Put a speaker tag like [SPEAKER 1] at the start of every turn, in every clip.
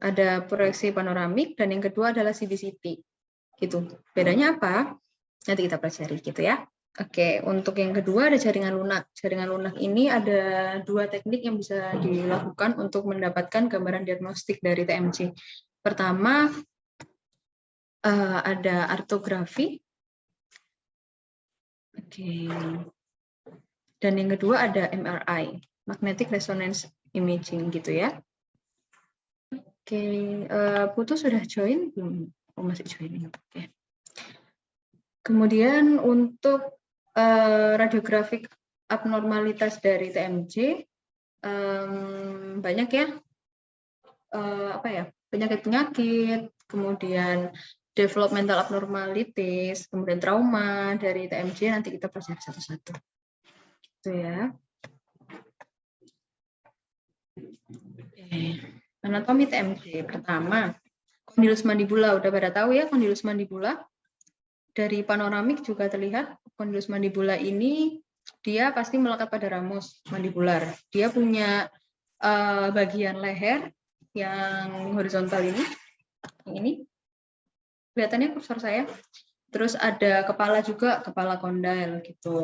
[SPEAKER 1] Ada proyeksi panoramik dan yang kedua adalah CBCT. Gitu. Bedanya apa? Nanti kita pelajari gitu ya. Oke, untuk yang kedua ada jaringan lunak. Jaringan lunak ini ada dua teknik yang bisa dilakukan untuk mendapatkan gambaran diagnostik dari TMJ. Pertama, ada artografi. Oke. Dan yang kedua ada MRI, magnetic resonance imaging gitu ya. Oke, Putu sudah join belum? Oh, masih join. Oke. Kemudian untuk radiografik abnormalitas dari TMJ banyak ya, penyakit-penyakit, kemudian developmental abnormalities, kemudian trauma dari TMJ nanti kita pelajari satu-satu. Itu ya. Anatomi TMJ pertama, kondilus mandibula. Udah pada tahu ya kondilus mandibula? Dari panoramik juga terlihat kondilus mandibula ini dia pasti melekat pada ramus mandibular. Dia punya bagian leher yang horizontal ini. Kelihatannya kursor saya. Terus ada kepala juga, kepala kondil gitu.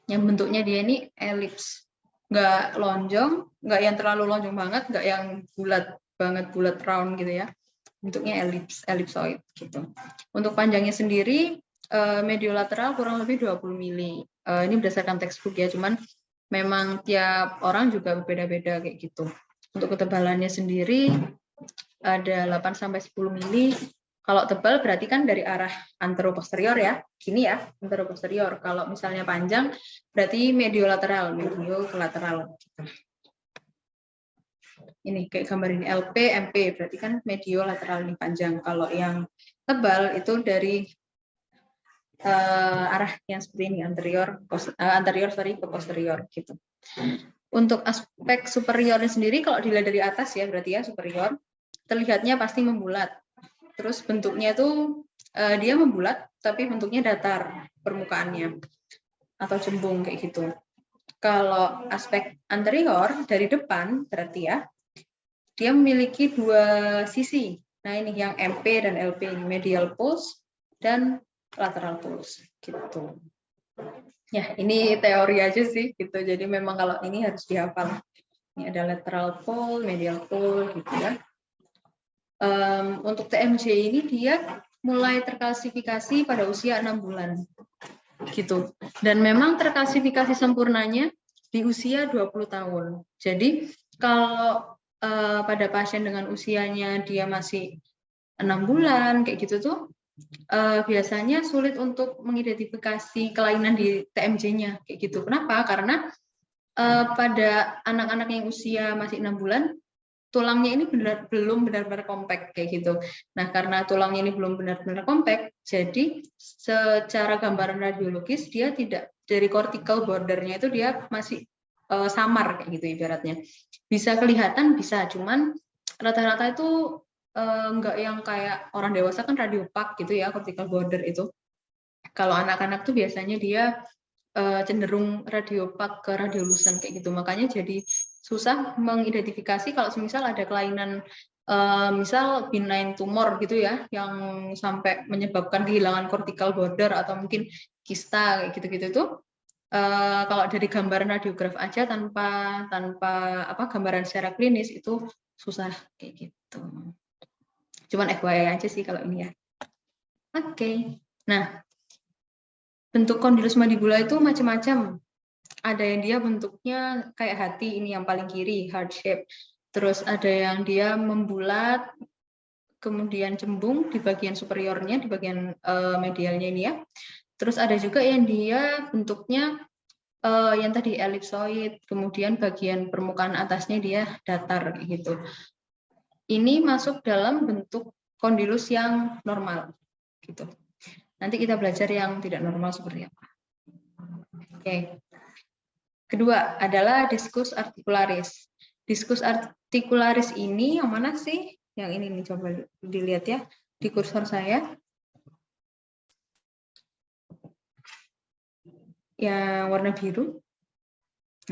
[SPEAKER 1] Yang bentuknya dia ini elips. Nggak lonjong, nggak yang terlalu lonjong banget, nggak yang bulat banget, bulat round gitu ya. Bentuknya ellipsoid gitu. Untuk panjangnya sendiri mediolateral kurang lebih 20 mili. Ini berdasarkan textbook ya, cuman memang tiap orang juga berbeda-beda kayak gitu. Untuk ketebalannya sendiri ada 8 sampai 10 mili. Kalau tebal berarti kan dari arah anteroposterior ya. Gini ya, anteroposterior. Kalau misalnya panjang berarti mediolateral, medio ke lateral gitu. Ini kayak gambar ini LP, MP, berarti kan medio lateral ini panjang. Kalau yang tebal itu dari arah yang seperti ini, anterior ke posterior gitu. Untuk aspek superiornya sendiri, kalau dilihat dari atas ya, berarti ya superior, terlihatnya pasti membulat. Terus bentuknya itu dia membulat, tapi bentuknya datar permukaannya atau cembung kayak gitu. Kalau aspek anterior dari depan, berarti ya, dia memiliki dua sisi. Nah ini yang MP dan LP, medial pulse dan lateral pulse gitu. Ya ini teori aja sih gitu. Jadi memang kalau ini harus dihafal. Ini ada lateral pole, medial pole gitu ya. Untuk TMJ ini dia mulai terklasifikasi pada usia 6 bulan gitu. Dan memang terklasifikasi sempurnanya di usia 20 tahun. Jadi kalau pada pasien dengan usianya dia masih 6 bulan kayak gitu tuh biasanya sulit untuk mengidentifikasi kelainan di TMJ-nya kayak gitu. Kenapa? Karena pada anak-anak yang usia masih 6 bulan tulangnya ini belum benar-benar kompak kayak gitu. Nah, karena tulangnya ini belum benar-benar kompak, jadi secara gambaran radiologis dia tidak dari cortical bordernya itu dia masih samar kayak gitu ibaratnya. Bisa kelihatan bisa, cuman rata-rata itu enggak yang kayak orang dewasa kan radiopak gitu ya cortical border itu. Kalau anak-anak tuh biasanya dia cenderung radiopak ke radiolucent kayak gitu. Makanya jadi susah mengidentifikasi kalau misal ada kelainan misal benign tumor gitu ya yang sampai menyebabkan kehilangan cortical border atau mungkin kista kayak gitu-gitu tuh kalau dari gambaran radiograf aja tanpa gambaran secara klinis itu susah kayak gitu. Cuman FYI aja sih kalau ini ya. Oke. Nah, bentuk kondilus mandibula itu macam-macam. Ada yang dia bentuknya kayak hati, ini yang paling kiri, heart shape. Terus ada yang dia membulat, kemudian cembung di bagian superiornya, di bagian medialnya ini ya. Terus ada juga yang dia bentuknya yang tadi ellipsoid, kemudian bagian permukaan atasnya dia datar gitu. Ini masuk dalam bentuk kondilus yang normal gitu. Nanti kita belajar yang tidak normal seperti apa. Oke. Kedua adalah diskus articularis. Diskus articularis ini yang mana sih? Yang ini nih, coba dilihat ya di kursor saya. Yang warna biru.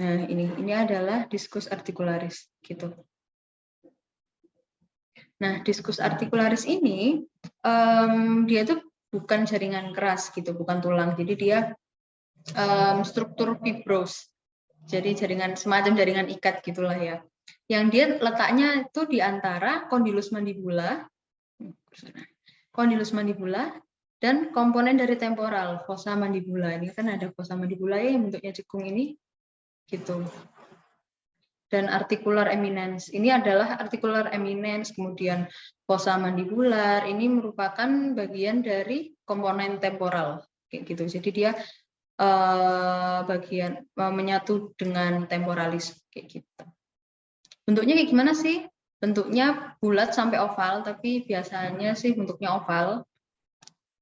[SPEAKER 1] Nah, ini adalah diskus articularis gitu. Nah, diskus artikularis ini dia itu bukan jaringan keras gitu, bukan tulang. Jadi dia struktur fibros. Jadi jaringan semacam jaringan ikat gitulah ya. Yang dia letaknya itu di antara kondilus mandibula dan komponen dari temporal, fossa mandibula. Ini kan ada fossa mandibula ya yang bentuknya cekung ini gitu. Dan articular eminence. Ini adalah articular eminence, kemudian fossa mandibular. Ini merupakan bagian dari komponen temporal kayak gitu. Jadi dia bagian menyatu dengan temporalis kayak gitu. Bentuknya kayak gimana sih? Bentuknya bulat sampai oval, tapi biasanya sih bentuknya oval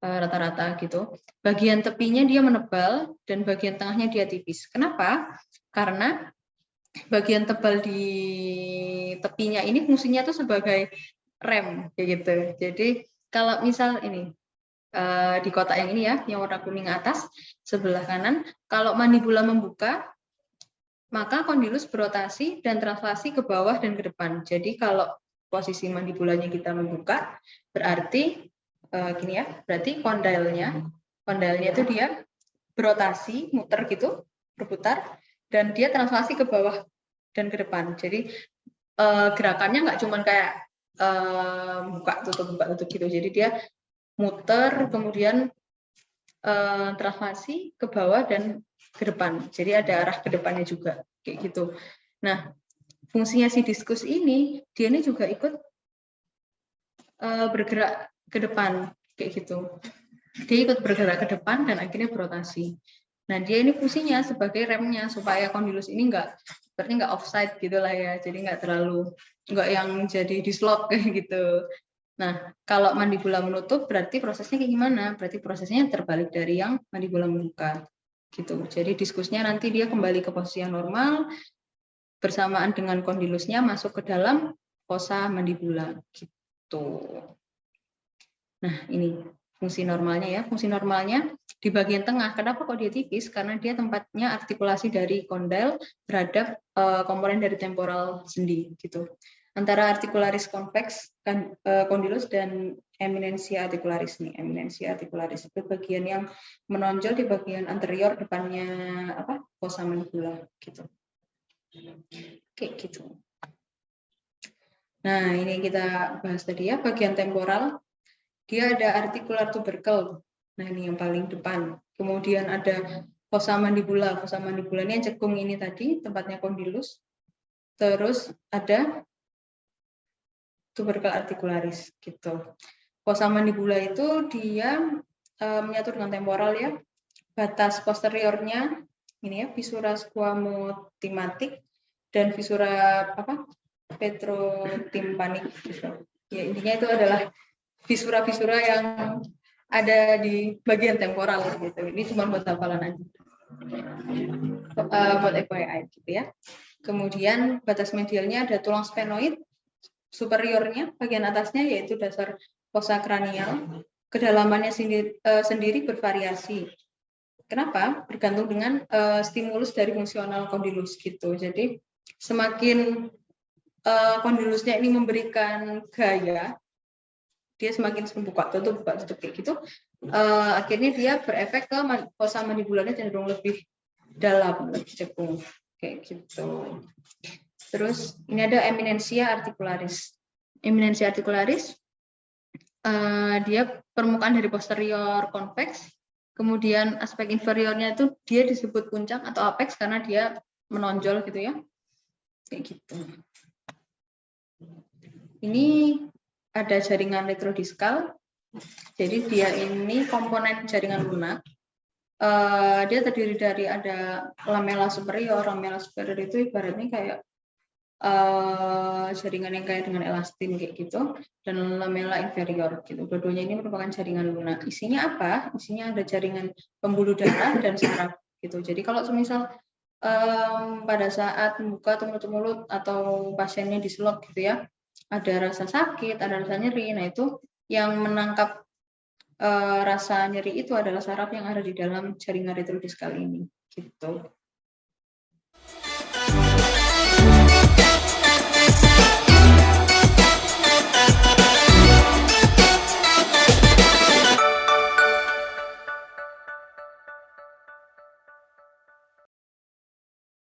[SPEAKER 1] rata-rata gitu. Bagian tepinya dia menebal dan bagian tengahnya dia tipis. Kenapa? Karena bagian tebal di tepinya ini fungsinya tuh sebagai rem kayak gitu. Jadi kalau misal ini di kotak yang ini ya, yang warna kuning atas sebelah kanan, kalau mandibula membuka, maka kondilus berotasi dan translasi ke bawah dan ke depan. Jadi kalau posisi mandibulanya kita membuka, berarti gini ya, berarti kondilnya itu dia berotasi, muter gitu, berputar, dan dia translasi ke bawah dan ke depan. Jadi gerakannya nggak cuma kayak buka tutup gitu. Jadi dia muter, kemudian translasi ke bawah dan ke depan. Jadi ada arah ke depannya juga kayak gitu. Nah, fungsinya si diskus ini, dia ini juga ikut bergerak ke depan kayak gitu. Dia ikut bergerak ke depan dan akhirnya berotasi. Nah, dia ini fungsinya sebagai remnya supaya kondilus ini berarti nggak offside gitu lah ya. Jadi nggak yang jadi dislok kayak gitu. Nah, kalau mandibula menutup berarti prosesnya kayak gimana? Berarti prosesnya terbalik dari yang mandibula membuka. Gitu. Jadi diskusnya nanti dia kembali ke posisi yang normal bersamaan dengan kondilusnya masuk ke dalam fossa mandibula gitu. Nah, ini fungsi normalnya ya. Fungsi normalnya di bagian tengah. Kenapa kok dia tipis? Karena dia tempatnya artikulasi dari kondil terhadap komponen dari temporal sendi gitu. Antara articularis convex, kondilus dan eminensia articularis nih. Eminensia articularis itu bagian yang menonjol di bagian anterior depannya fossa mandibula gitu. Kayak gitu. Nah, ini kita bahas tadi ya, bagian temporal. Dia ada articular tubercle. Nah, ini yang paling depan. Kemudian ada fossa mandibula. Fossa mandibula ini yang cekung ini tadi, tempatnya kondilus. Terus ada tubercle articularis gitu. Fossa mandibula itu dia menyatu dengan temporal ya. Batas posteriornya ini ya, visura squamotimatic dan visura petrotympanic gitu. Ya, intinya itu adalah visura-visura yang ada di bagian temporal gitu. Ini cuma buat hafalan aja. Buat FYI gitu ya. Kemudian batas medialnya ada tulang sphenoid, superiornya bagian atasnya yaitu dasar fossa kranial. Kedalamannya sendiri bervariasi. Kenapa? Bergantung dengan stimulus dari fungsional kondilus gitu. Jadi semakin kondilusnya ini memberikan gaya, dia semakin buka tutup kayak gitu, akhirnya dia berefek ke fossa mandibularnya cenderung lebih dalam, lebih cekung kayak gitu. Terus ini ada eminensia articularis. Eminensia articularis dia permukaan dari posterior convex, kemudian aspek inferiornya itu dia disebut puncak atau apex karena dia menonjol gitu ya, kayak gitu. Ini ada jaringan retrodiskal, jadi dia ini komponen jaringan lunak. Dia terdiri dari ada lamella superior itu ibaratnya kayak jaringan yang kayak dengan elastin kayak gitu, dan lamella inferior gitu. Dua-duanya ini merupakan jaringan lunak. Isinya apa? Isinya ada jaringan pembuluh darah dan saraf gitu. Jadi kalau semisal pada saat membuka atau menutup mulut atau pasiennya diselok gitu ya, ada rasa sakit, ada rasa nyeri. Nah, itu yang menangkap rasa nyeri itu adalah saraf yang ada di dalam jaringan retrodiskal ini gitu.